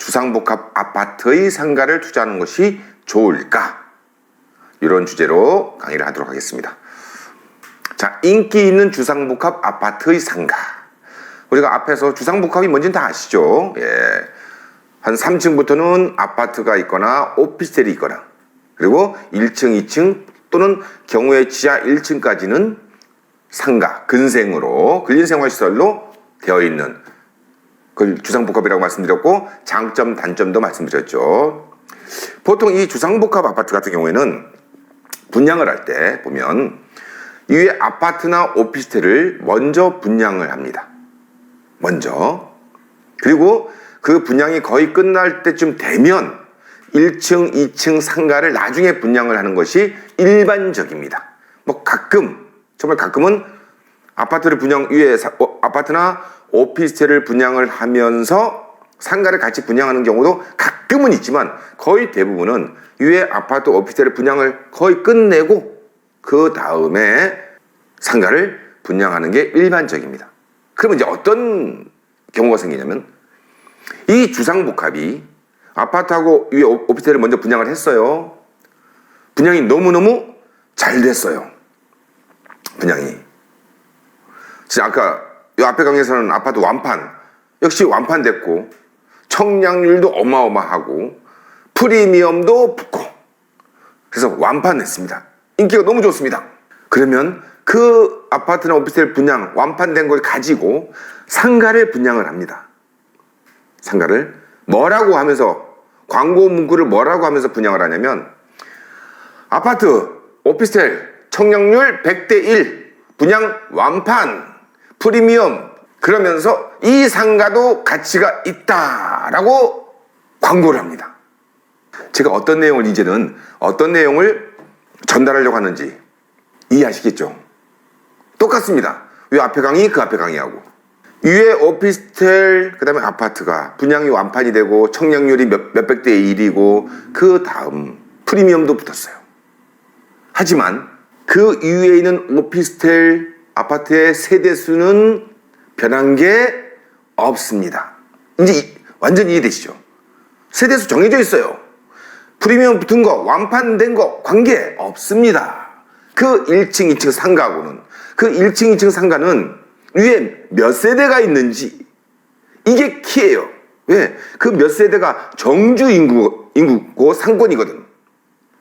주상복합 아파트의 상가를 투자하는 것이 좋을까? 이런 주제로 강의를 하도록 하겠습니다. 자, 인기 있는 주상복합 아파트의 상가. 우리가 앞에서 주상복합이 뭔지는 다 아시죠? 예. 한 3층부터는 아파트가 있거나 오피스텔이 있거나, 그리고 1층, 2층 또는 경우에 지하 1층까지는 상가, 근생으로, 근린생활시설로 되어 있는 그걸 주상복합이라고 말씀드렸고, 장점, 단점도 말씀드렸죠. 보통 이 주상복합 아파트 같은 경우에는 분양을 할 때 보면 이 위에 아파트나 오피스텔을 먼저 분양을 합니다. 먼저. 그리고 그 분양이 거의 끝날 때쯤 되면 1층, 2층 상가를 나중에 분양을 하는 것이 일반적입니다. 뭐 가끔, 정말 가끔은 아파트를 위에 아파트나 오피스텔을 분양을 하면서 상가를 같이 분양하는 경우도 가끔은 있지만, 거의 대부분은 위에 아파트, 오피스텔을 분양을 거의 끝내고 그 다음에 상가를 분양하는 게 일반적입니다. 그러면 이제 어떤 경우가 생기냐면, 이 주상복합이 아파트하고 위에 오피스텔을 먼저 분양을 했어요. 분양이 너무너무 잘 됐어요. 분양이. 진짜 아까 이 앞에 강의에서는 아파트 완판, 역시 완판됐고, 청량률도 어마어마하고, 프리미엄도 붙고, 그래서 완판했습니다. 인기가 너무 좋습니다. 그러면 그 아파트나 오피스텔 분양, 완판된 걸 가지고 상가를 분양을 합니다. 상가를 뭐라고 하면서, 광고 문구를 뭐라고 하면서 분양을 하냐면, 아파트, 오피스텔, 청량률 100대 1, 분양 완판, 프리미엄, 그러면서 이 상가도 가치가 있다라고 광고를 합니다. 제가 어떤 내용을 이제는 어떤 내용을 전달하려고 하는지 이해하시겠죠? 똑같습니다. 이 앞에 강의, 그 앞에 강의하고. 위에 오피스텔, 그 다음에 아파트가 분양이 완판이 되고 청량률이 몇백 대 1이고 그 다음 프리미엄도 붙었어요. 하지만 그 위에 있는 오피스텔, 아파트의 세대수는 변한 게 없습니다. 이제 완전히 이해되시죠? 세대수 정해져 있어요. 프리미엄 붙은 거, 완판된 거 관계 없습니다. 그 1층, 2층 상가하고는, 그 1층, 2층 상가는 위에 몇 세대가 있는지, 이게 키예요. 왜? 그 몇 세대가 정주 인구고 상권이거든.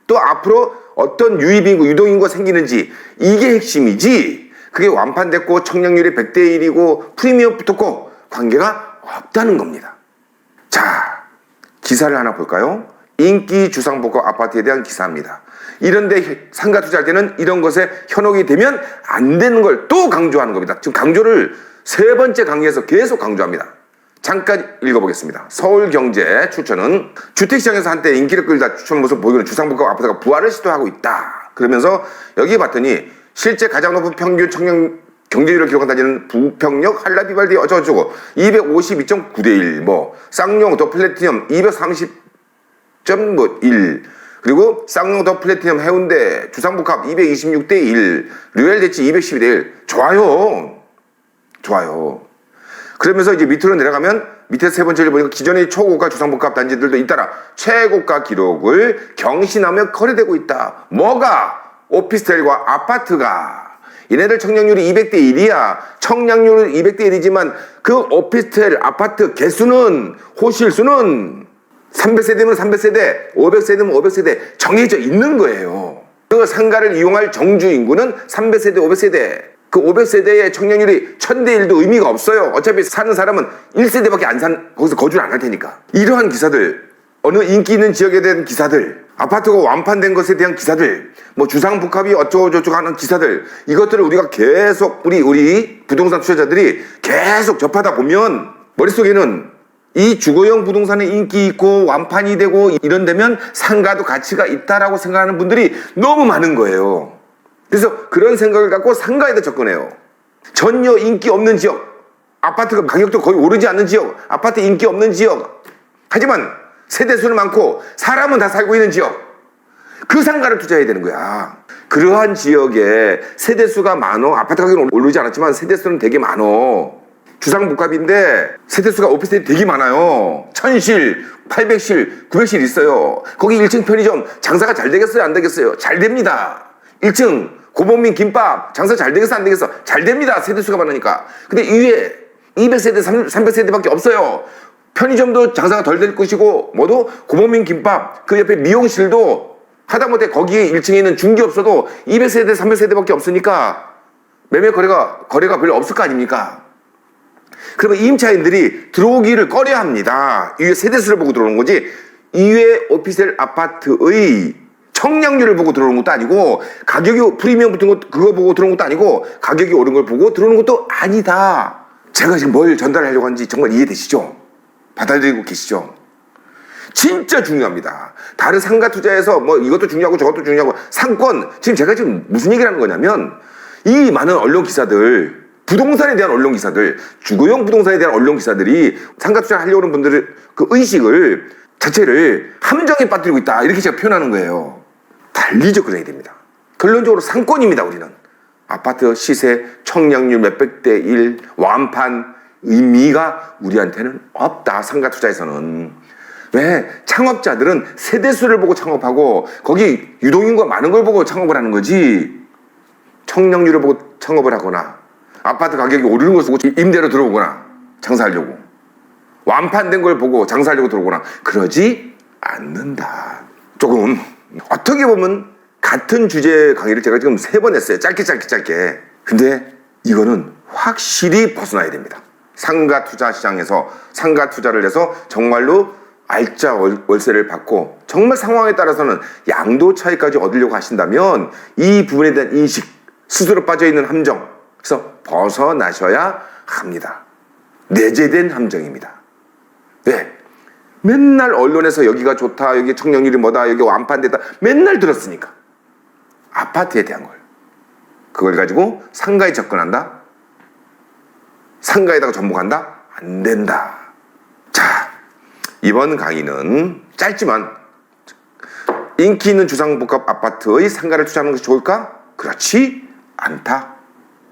또 앞으로 어떤 유입인구, 유동인구가 생기는지, 이게 핵심이지, 그게 완판됐고 청량률이 100대 1이고 프리미엄 붙었고 관계가 없다는 겁니다. 자, 기사를 하나 볼까요? 인기 주상복합 아파트에 대한 기사입니다. 이런데 상가 투자할 때는 이런 것에 현혹이 되면 안 되는 걸 또 강조하는 겁니다. 지금 강조를 3번째 강의에서 계속 강조합니다. 잠깐 읽어보겠습니다. 서울경제 추천은 주택시장에서 한때 인기를 끌다 추천 모습 보이는 주상복합 아파트가 부활을 시도하고 있다. 그러면서 여기 봤더니 실제 가장 높은 평균 청량 경제율을 기록한다는 부평역 한라비발디 어쩌고저쩌고 252.9대 1, 뭐 쌍용 더 플래티넘 230.1, 그리고 쌍용 더 플래티넘 해운대 주상복합 226대 1, 류엘 대치 212대 1. 좋아요. 좋아요. 그러면서 이제 밑으로 내려가면 밑에 3번째를 보니까 기존의 초고가 주상복합 단지들도 잇따라 최고가 기록을 경신하며 거래되고 있다. 뭐가? 오피스텔과 아파트가. 얘네들 청량률이 200대 1이야. 청량률은 200대 1이지만 그 오피스텔, 아파트 개수는, 호실수는 300세대면 300세대, 500세대면 500세대 정해져 있는 거예요. 그 상가를 이용할 정주 인구는 300세대, 500세대. 그 500세대의 청량률이 1000대 1도 의미가 없어요. 어차피 사는 사람은 1세대밖에 거기서 거주를 안 할 테니까. 이러한 기사들, 어느 인기 있는 지역에 대한 기사들, 아파트가 완판된 것에 대한 기사들, 뭐 주상복합이 어쩌고저쩌고 하는 기사들, 이것들을 우리가 계속 우리 부동산 투자자들이 계속 접하다 보면 머릿속에는 이 주거용 부동산의 인기 있고 완판이 되고 이런 데면 상가도 가치가 있다라고 생각하는 분들이 너무 많은 거예요. 그래서 그런 생각을 갖고 상가에다 접근해요. 전혀 인기 없는 지역, 아파트가 가격도 거의 오르지 않는 지역, 아파트 인기 없는 지역, 하지만 세대수는 많고 사람은 다 살고 있는 지역, 그 상가를 투자해야 되는 거야. 그러한 지역에 세대수가 많어, 아파트 가격은 오르지 않았지만 세대수는 되게 많어. 주상복합인데 세대수가 오피스텔이 되게 많아요. 1000실, 800실, 900실 있어요. 거기 1층 편의점 장사가 잘 되겠어요? 안 되겠어요? 잘 됩니다. 1층 고봉민 김밥 장사 잘 되겠어? 안 되겠어? 잘 됩니다. 세대수가 많으니까. 근데 이외에 200세대, 300세대밖에 없어요. 편의점도 장사가 덜 될 것이고 뭐도 고봉민 김밥 그 옆에 미용실도 하다못해 거기에 1층에 있는 중개업소도 200세대, 300세대밖에 없으니까 매매 거래가 별로 없을 거 아닙니까? 그러면 임차인들이 들어오기를 꺼려합니다. 이외 세대수를 보고 들어오는 거지 이외 오피스텔 아파트의 청량률을 보고 들어오는 것도 아니고 가격이 프리미엄 붙은 것 그거 보고 들어오는 것도 아니고 가격이 오른 걸 보고 들어오는 것도 아니다. 제가 지금 뭘 전달하려고 하는지 정말 이해되시죠? 받아들이고 계시죠? 진짜 중요합니다. 다른 상가 투자에서 뭐 이것도 중요하고 저것도 중요하고 상권 제가 지금 무슨 얘기를 하는 거냐면 이 많은 언론 기사들 부동산에 대한 언론 기사들 주거용 부동산에 대한 언론 기사들이 상가 투자를 하려고 하는 분들의 그 의식을 자체를 함정에 빠뜨리고 있다 이렇게 제가 표현하는 거예요. 달리 접근해야 됩니다. 결론적으로 상권입니다. 우리는 아파트 시세 청량률 몇백 대 1 완판 의미가 우리한테는 없다. 상가 투자에서는. 왜? 창업자들은 세대수를 보고 창업하고 거기 유동인구가 많은 걸 보고 창업을 하는 거지 청량률을 보고 창업을 하거나 아파트 가격이 오르는 것을 보고 임대로 들어오거나 장사하려고 완판된 걸 보고 장사하려고 들어오거나 그러지 않는다. 조금 어떻게 보면 같은 주제 강의를 제가 지금 3번 했어요. 짧게. 근데 이거는 확실히 벗어나야 됩니다. 상가 투자 시장에서 상가 투자를 해서 정말로 알짜 월세를 받고 정말 상황에 따라서는 양도 차익까지 얻으려고 하신다면 이 부분에 대한 인식, 스스로 빠져있는 함정, 그래서 벗어나셔야 합니다. 내재된 함정입니다. 네. 맨날 언론에서 여기가 좋다, 여기 청량률이 뭐다, 여기 완판됐다 맨날 들었으니까 아파트에 대한 걸 그걸 가지고 상가에 접근한다? 상가에다가 접목한다? 안 된다. 자, 이번 강의는 짧지만 인기 있는 주상복합 아파트의 상가를 투자하는 것이 좋을까? 그렇지 않다.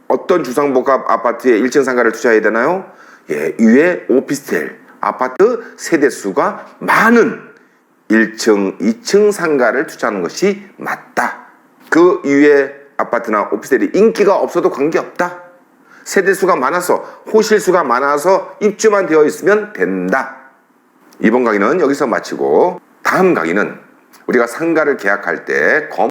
어떤 주상복합 아파트에 1층 상가를 투자해야 되나요? 예, 위에 오피스텔 아파트 세대수가 많은 1층, 2층 상가를 투자하는 것이 맞다. 그 이외에 아파트나 오피스텔이 인기가 없어도 관계없다. 세대수가 많아서 호실수가 많아서 입주만 되어 있으면 된다. 이번 강의는 여기서 마치고 다음 강의는 우리가 상가를 계약할 때